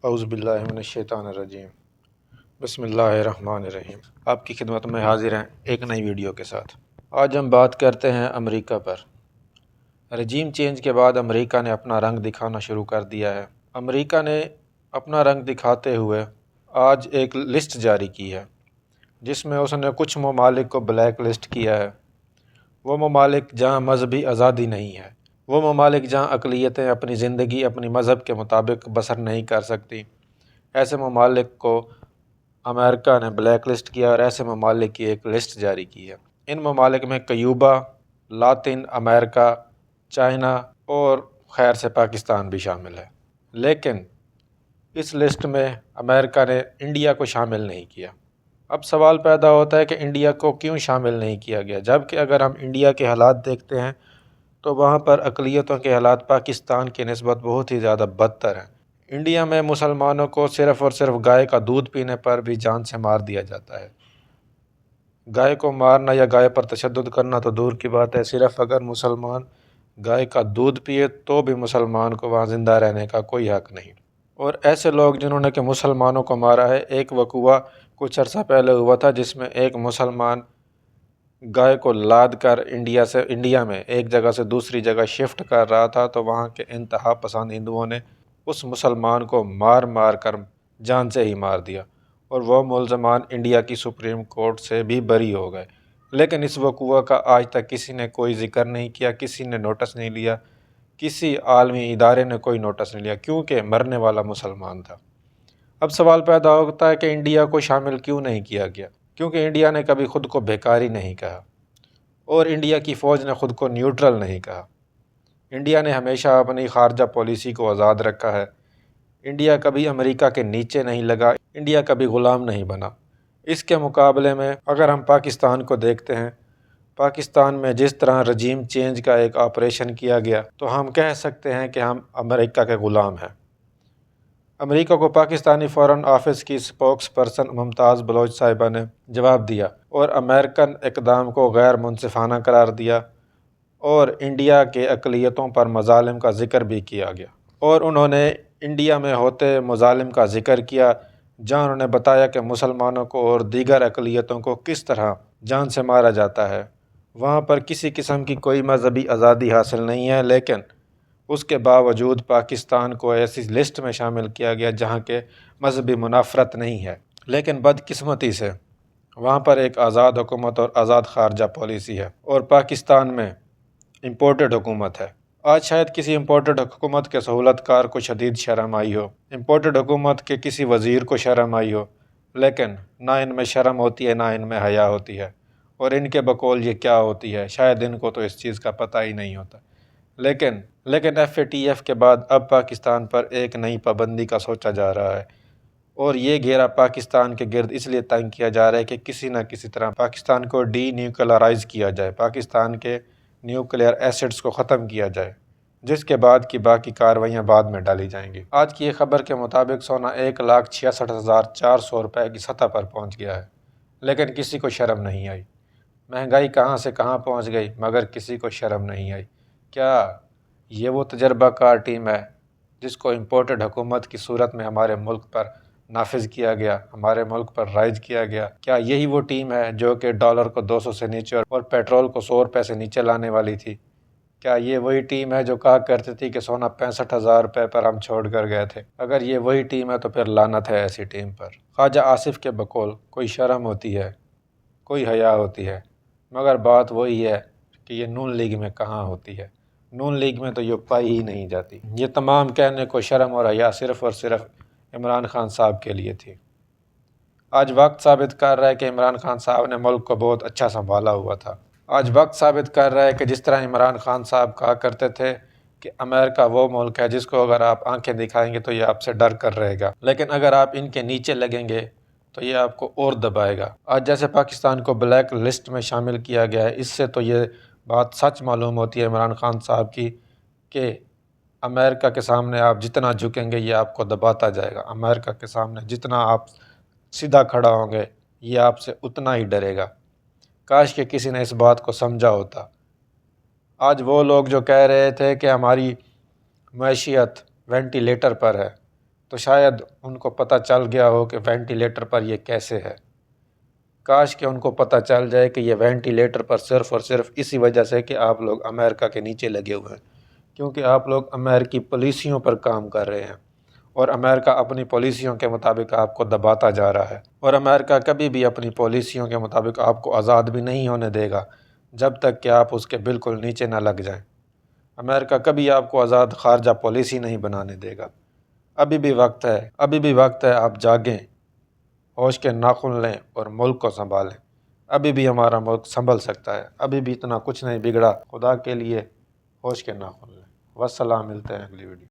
اعوذ باللہ من الشیطان الرجیم، بسم اللہ الرحمن الرحیم۔ آپ کی خدمت میں حاضر ہیں ایک نئی ویڈیو کے ساتھ۔ آج ہم بات کرتے ہیں امریکہ پر۔ رجیم چینج کے بعد امریکہ نے اپنا رنگ دکھانا شروع کر دیا ہے۔ امریکہ نے اپنا رنگ دکھاتے ہوئے آج ایک لسٹ جاری کی ہے، جس میں اس نے کچھ ممالک کو بلیک لسٹ کیا ہے۔ وہ ممالک جہاں مذہبی آزادی نہیں ہے، وہ ممالک جہاں اقلیتیں اپنی زندگی اپنی مذہب کے مطابق بسر نہیں کر سکتی، ایسے ممالک کو امریکہ نے بلیک لسٹ کیا اور ایسے ممالک کی ایک لسٹ جاری کی ہے۔ ان ممالک میں کیوبا، لاطن امریکہ، چائنا اور خیر سے پاکستان بھی شامل ہے، لیکن اس لسٹ میں امریکہ نے انڈیا کو شامل نہیں کیا۔ اب سوال پیدا ہوتا ہے کہ انڈیا کو کیوں شامل نہیں کیا گیا، جبکہ اگر ہم انڈیا کے حالات دیکھتے ہیں تو وہاں پر اقلیتوں کے حالات پاکستان کی نسبت بہت ہی زیادہ بدتر ہیں۔ انڈیا میں مسلمانوں کو صرف اور صرف گائے کا دودھ پینے پر بھی جان سے مار دیا جاتا ہے۔ گائے کو مارنا یا گائے پر تشدد کرنا تو دور کی بات ہے، صرف اگر مسلمان گائے کا دودھ پیے تو بھی مسلمان کو وہاں زندہ رہنے کا کوئی حق نہیں۔ اور ایسے لوگ جنہوں نے کہ مسلمانوں کو مارا ہے، ایک وقوعہ کچھ عرصہ پہلے ہوا تھا جس میں ایک مسلمان گائے کو لاد کر انڈیا میں ایک جگہ سے دوسری جگہ شفٹ کر رہا تھا، تو وہاں کے انتہا پسند ہندوؤں نے اس مسلمان کو مار مار کر جان سے ہی مار دیا، اور وہ ملزمان انڈیا کی سپریم کورٹ سے بھی بری ہو گئے۔ لیکن اس وقوعہ کا آج تک کسی نے کوئی ذکر نہیں کیا، کسی نے نوٹس نہیں لیا، کسی عالمی ادارے نے کوئی نوٹس نہیں لیا، کیونکہ مرنے والا مسلمان تھا۔ اب سوال پیدا ہوتا ہے کہ انڈیا کو شامل کیوں نہیں کیا گیا، کیونکہ انڈیا نے کبھی خود کو بیکاری نہیں کہا، اور انڈیا کی فوج نے خود کو نیوٹرل نہیں کہا۔ انڈیا نے ہمیشہ اپنی خارجہ پالیسی کو آزاد رکھا ہے۔ انڈیا کبھی امریکہ کے نیچے نہیں لگا، انڈیا کبھی غلام نہیں بنا۔ اس کے مقابلے میں اگر ہم پاکستان کو دیکھتے ہیں، پاکستان میں جس طرح رجیم چینج کا ایک آپریشن کیا گیا تو ہم کہہ سکتے ہیں کہ ہم امریکہ کے غلام ہیں۔ امریکہ کو پاکستانی فارن آفس کی اسپوکس پرسن ممتاز بلوچ صاحبہ نے جواب دیا اور امریکن اقدام کو غیر منصفانہ قرار دیا، اور انڈیا کے اقلیتوں پر مظالم کا ذکر بھی کیا گیا، اور انہوں نے انڈیا میں ہوتے مظالم کا ذکر کیا، جہاں انہوں نے بتایا کہ مسلمانوں کو اور دیگر اقلیتوں کو کس طرح جان سے مارا جاتا ہے۔ وہاں پر کسی قسم کی کوئی مذہبی آزادی حاصل نہیں ہے، لیکن اس کے باوجود پاکستان کو ایسی لسٹ میں شامل کیا گیا جہاں کے مذہبی منافرت نہیں ہے۔ لیکن بدقسمتی سے وہاں پر ایک آزاد حکومت اور آزاد خارجہ پالیسی ہے، اور پاکستان میں امپورٹڈ حکومت ہے۔ آج شاید کسی امپورٹڈ حکومت کے سہولت کار کو شدید شرم آئی ہو، امپورٹڈ حکومت کے کسی وزیر کو شرم آئی ہو، لیکن نہ ان میں شرم ہوتی ہے نہ ان میں حیا ہوتی ہے، اور ان کے بقول یہ کیا ہوتی ہے شاید ان کو تو اس چیز کا پتہ ہی نہیں ہوتا۔ لیکن FATF کے بعد اب پاکستان پر ایک نئی پابندی کا سوچا جا رہا ہے، اور یہ گھیرا پاکستان کے گرد اس لیے تنگ کیا جا رہا ہے کہ کسی نہ کسی طرح پاکستان کو ڈی نیوکلرائز کیا جائے، پاکستان کے نیوکلیئر ایسٹس کو ختم کیا جائے، جس کے بعد کی باقی کارروائیاں بعد میں ڈالی جائیں گی۔ آج کی یہ خبر کے مطابق سونا 1,66,400 روپے کی سطح پر پہنچ گیا ہے، لیکن کسی کو شرم نہیں آئی۔ مہنگائی کہاں سے کہاں پہنچ گئی، مگر کسی کو شرم نہیں آئی۔ کیا یہ وہ تجربہ کار ٹیم ہے جس کو امپورٹڈ حکومت کی صورت میں ہمارے ملک پر نافذ کیا گیا، ہمارے ملک پر رائج کیا گیا؟ کیا یہی وہ ٹیم ہے جو کہ ڈالر کو 200 سے نیچے اور پیٹرول کو 100 روپے سے نیچے لانے والی تھی؟ کیا یہ وہی ٹیم ہے جو کہا کرتی تھی کہ سونا 65,000 روپے پر ہم چھوڑ کر گئے تھے؟ اگر یہ وہی ٹیم ہے تو پھر لعنت ہے ایسی ٹیم پر۔ خواجہ آصف کے بقول کوئی شرم ہوتی ہے، کوئی حیا ہوتی ہے، مگر بات وہی ہے کہ یہ نون لیگ میں کہاں ہوتی ہے۔ نون لیگ میں تو یہ پائی ہی نہیں جاتی۔ یہ تمام کہنے کو شرم اور حیا صرف اور صرف عمران خان صاحب کے لیے تھی۔ آج وقت ثابت کر رہا ہے کہ عمران خان صاحب نے ملک کو بہت اچھا سنبھالا ہوا تھا۔ آج وقت ثابت کر رہا ہے کہ جس طرح عمران خان صاحب کہا کرتے تھے کہ امریکہ وہ ملک ہے جس کو اگر آپ آنکھیں دکھائیں گے تو یہ آپ سے ڈر کر رہے گا، لیکن اگر آپ ان کے نیچے لگیں گے تو یہ آپ کو اور دبائے گا۔ آج جیسے پاکستان کو بلیک لسٹ میں شامل کیا گیا ہے، اس سے تو یہ بات سچ معلوم ہوتی ہے عمران خان صاحب کی کہ امریکہ کے سامنے آپ جتنا جھکیں گے یہ آپ کو دباتا جائے گا، امریکہ کے سامنے جتنا آپ سیدھا کھڑا ہوں گے یہ آپ سے اتنا ہی ڈرے گا۔ کاش کہ کسی نے اس بات کو سمجھا ہوتا۔ آج وہ لوگ جو کہہ رہے تھے کہ ہماری معیشت وینٹیلیٹر پر ہے، تو شاید ان کو پتہ چل گیا ہو کہ وینٹیلیٹر پر یہ کیسے ہے۔ کاش کہ ان کو پتہ چل جائے کہ یہ وینٹیلیٹر پر صرف اور صرف اسی وجہ سے کہ آپ لوگ امریکہ کے نیچے لگے ہوئے ہیں، کیونکہ آپ لوگ امریکی پالیسیوں پر کام کر رہے ہیں، اور امریکہ اپنی پالیسیوں کے مطابق آپ کو دباتا جا رہا ہے، اور امریکہ کبھی بھی اپنی پالیسیوں کے مطابق آپ کو آزاد بھی نہیں ہونے دے گا جب تک کہ آپ اس کے بالکل نیچے نہ لگ جائیں۔ امریکہ کبھی آپ کو آزاد خارجہ پالیسی نہیں بنانے دے گا۔ ابھی بھی وقت ہے، ابھی بھی وقت ہے، آپ جاگیں، ہوش کے ناخن لیں اور ملک کو سنبھالیں۔ ابھی بھی ہمارا ملک سنبھل سکتا ہے، ابھی بھی اتنا کچھ نہیں بگڑا، خدا کے لیے ہوش کے ناخن لیں۔ والسلام، ملتے ہیں اگلی ویڈیو۔